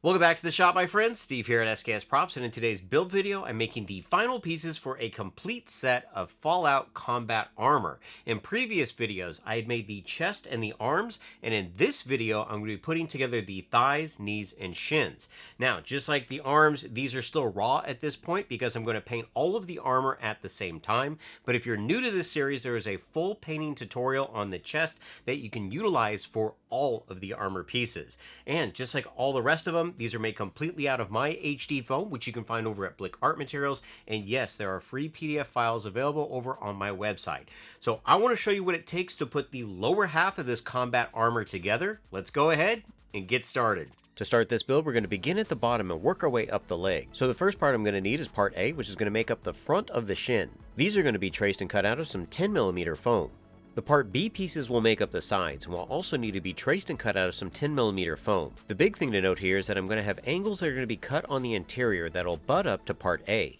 Welcome back to the shop, my friends. Steve here at SKS Props, and in today's build video, I'm making the final pieces for a complete set of Fallout combat armor. In previous videos, I had made the chest and the arms, and in this video, I'm going to be putting together the thighs, knees, and shins. Now, just like the arms, these are still raw at this point because I'm going to paint all of the armor at the same time. But if you're new to this series, there is a full painting tutorial on the chest that you can utilize for all of the armor pieces. And just like all the rest of them, these are made completely out of my HD foam, which you can find over at Blick Art Materials. And yes, there are free PDF files available over on my website. So I want to show you what it takes to put the lower half of this combat armor together. Let's go ahead and get started. To start this build, we're going to begin at the bottom and work our way up the leg. So the first part I'm going to need is part A, which is going to make up the front of the shin. These are going to be traced and cut out of some 10mm foam. The part B pieces will make up the sides and will also need to be traced and cut out of some 10mm foam. The big thing to note here is that I'm going to have angles that are going to be cut on the interior that will butt up to part A.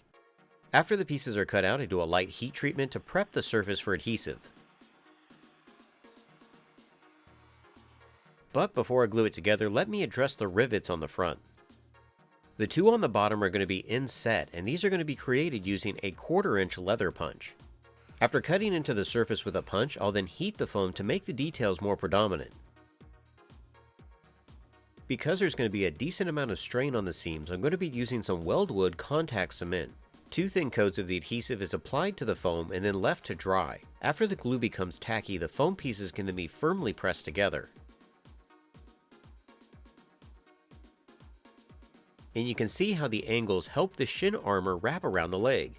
After the pieces are cut out, I do a light heat treatment to prep the surface for adhesive. But before I glue it together, let me address the rivets on the front. The two on the bottom are going to be inset, and these are going to be created using a 1/4 inch leather punch. After cutting into the surface with a punch, I'll then heat the foam to make the details more predominant. Because there's going to be a decent amount of strain on the seams, I'm going to be using some weldwood contact cement. 2 thin coats of the adhesive is applied to the foam and then left to dry. After the glue becomes tacky, the foam pieces can then be firmly pressed together. And you can see how the angles help the shin armor wrap around the leg.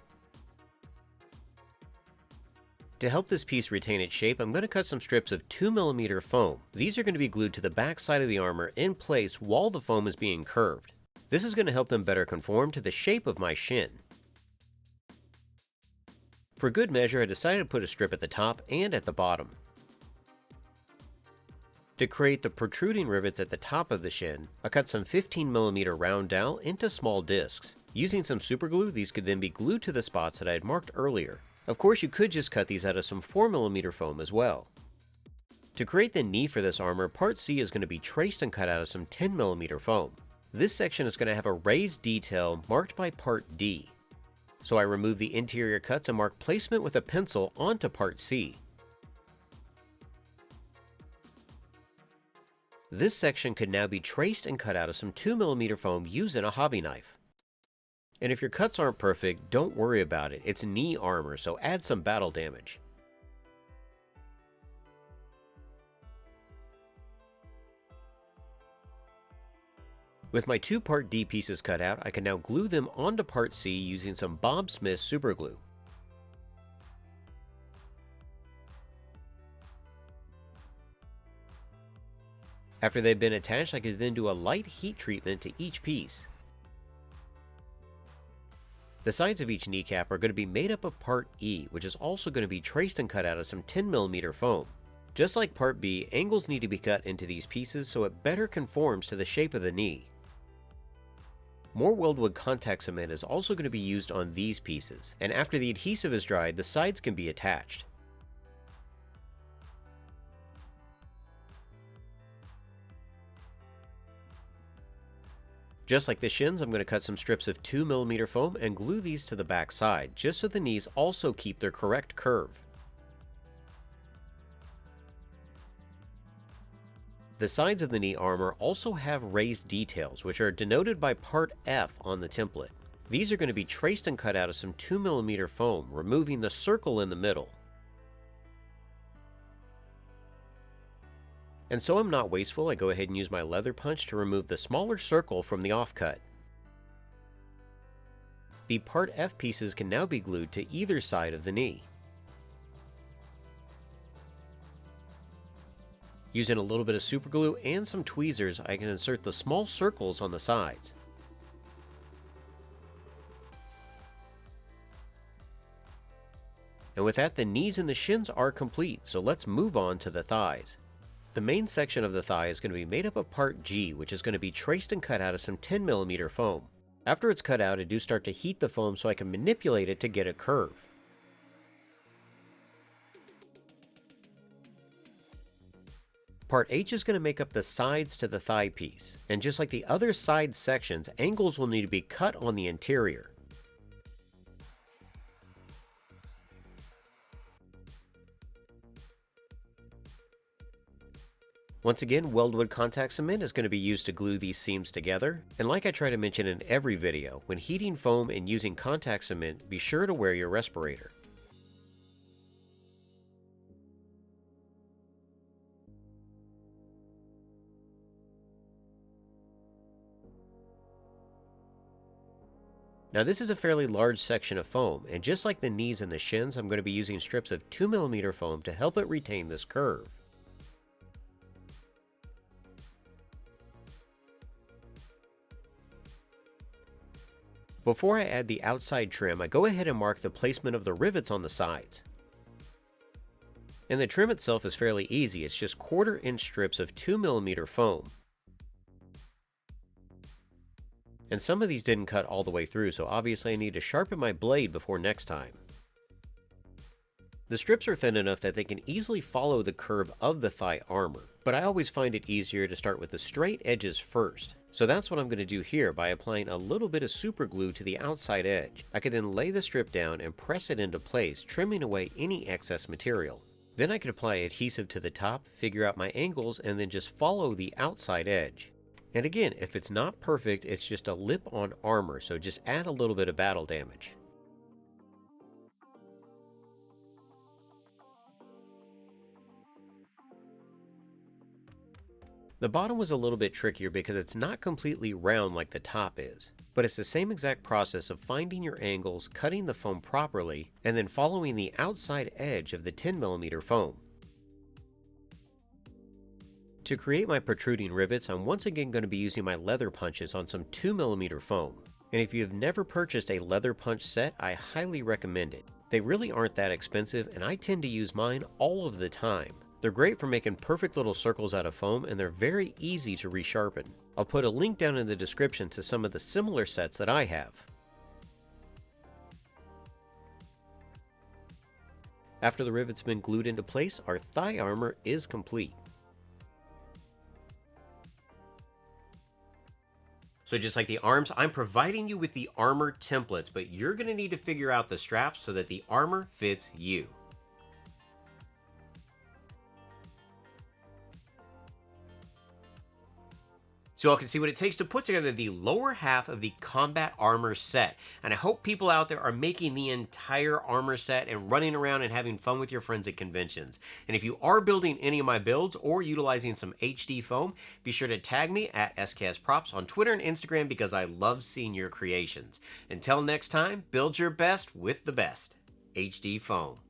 To help this piece retain its shape, I'm going to cut some strips of 2mm foam. These are going to be glued to the back side of the armor in place while the foam is being curved. This is going to help them better conform to the shape of my shin. For good measure, I decided to put a strip at the top and at the bottom. To create the protruding rivets at the top of the shin, I cut some 15mm round dowel into small discs. Using some super glue, these could then be glued to the spots that I had marked earlier. Of course, you could just cut these out of some 4mm foam as well. To create the knee for this armor, part C is going to be traced and cut out of some 10mm foam. This section is going to have a raised detail marked by part D. So I remove the interior cuts and mark placement with a pencil onto part C. This section could now be traced and cut out of some 2mm foam using a hobby knife. And if your cuts aren't perfect, don't worry about it. It's knee armor, so add some battle damage. With my 2 part D pieces cut out, I can now glue them onto part C using some Bob Smith super glue. After they've been attached, I can then do a light heat treatment to each piece. The sides of each kneecap are going to be made up of part E, which is also going to be traced and cut out of some 10mm foam. Just like part B, angles need to be cut into these pieces so it better conforms to the shape of the knee. More weldwood contact cement is also going to be used on these pieces, and after the adhesive is dried, the sides can be attached. Just like the shins, I'm going to cut some strips of 2mm foam and glue these to the back side, just so the knees also keep their correct curve. The sides of the knee armor also have raised details, which are denoted by part F on the template. These are going to be traced and cut out of some 2mm foam, removing the circle in the middle. And so I'm not wasteful, I go ahead and use my leather punch to remove the smaller circle from the offcut. The part F pieces can now be glued to either side of the knee. Using a little bit of super glue and some tweezers, I can insert the small circles on the sides. And with that, the knees and the shins are complete, so let's move on to the thighs. The main section of the thigh is going to be made up of part G, which is going to be traced and cut out of some 10mm foam. After it's cut out, I do start to heat the foam so I can manipulate it to get a curve. Part H is going to make up the sides to the thigh piece, and just like the other side sections, angles will need to be cut on the interior. Once again, weldwood contact cement is going to be used to glue these seams together, and like I try to mention in every video, when heating foam and using contact cement, be sure to wear your respirator. Now this is a fairly large section of foam, and just like the knees and the shins, I'm going to be using strips of 2mm foam to help it retain this curve. Before I add the outside trim, I go ahead and mark the placement of the rivets on the sides. And the trim itself is fairly easy, it's just 1/4 inch strips of 2mm foam. And some of these didn't cut all the way through, so obviously I need to sharpen my blade before next time. The strips are thin enough that they can easily follow the curve of the thigh armor, but I always find it easier to start with the straight edges first. So that's what I'm going to do here by applying a little bit of super glue to the outside edge. I can then lay the strip down and press it into place, trimming away any excess material. Then I can apply adhesive to the top, figure out my angles, and then just follow the outside edge. And again, if it's not perfect, it's just a lip on armor, so just add a little bit of battle damage. The bottom was a little bit trickier because it's not completely round like the top is, but it's the same exact process of finding your angles, cutting the foam properly, and then following the outside edge of the 10mm foam. To create my protruding rivets, I'm once again going to be using my leather punches on some 2mm foam. And if you have never purchased a leather punch set, I highly recommend it. They really aren't that expensive, and I tend to use mine all of the time. They're great for making perfect little circles out of foam, and they're very easy to resharpen. I'll put a link down in the description to some of the similar sets that I have. After the rivet's been glued into place, our thigh armor is complete. So just like the arms, I'm providing you with the armor templates, but you're going to need to figure out the straps so that the armor fits you. So y'all can see what it takes to put together the lower half of the combat armor set. And I hope people out there are making the entire armor set and running around and having fun with your friends at conventions. And if you are building any of my builds or utilizing some HD foam, be sure to tag me at SKSProps on Twitter and Instagram because I love seeing your creations. Until next time, build your best with the best HD foam.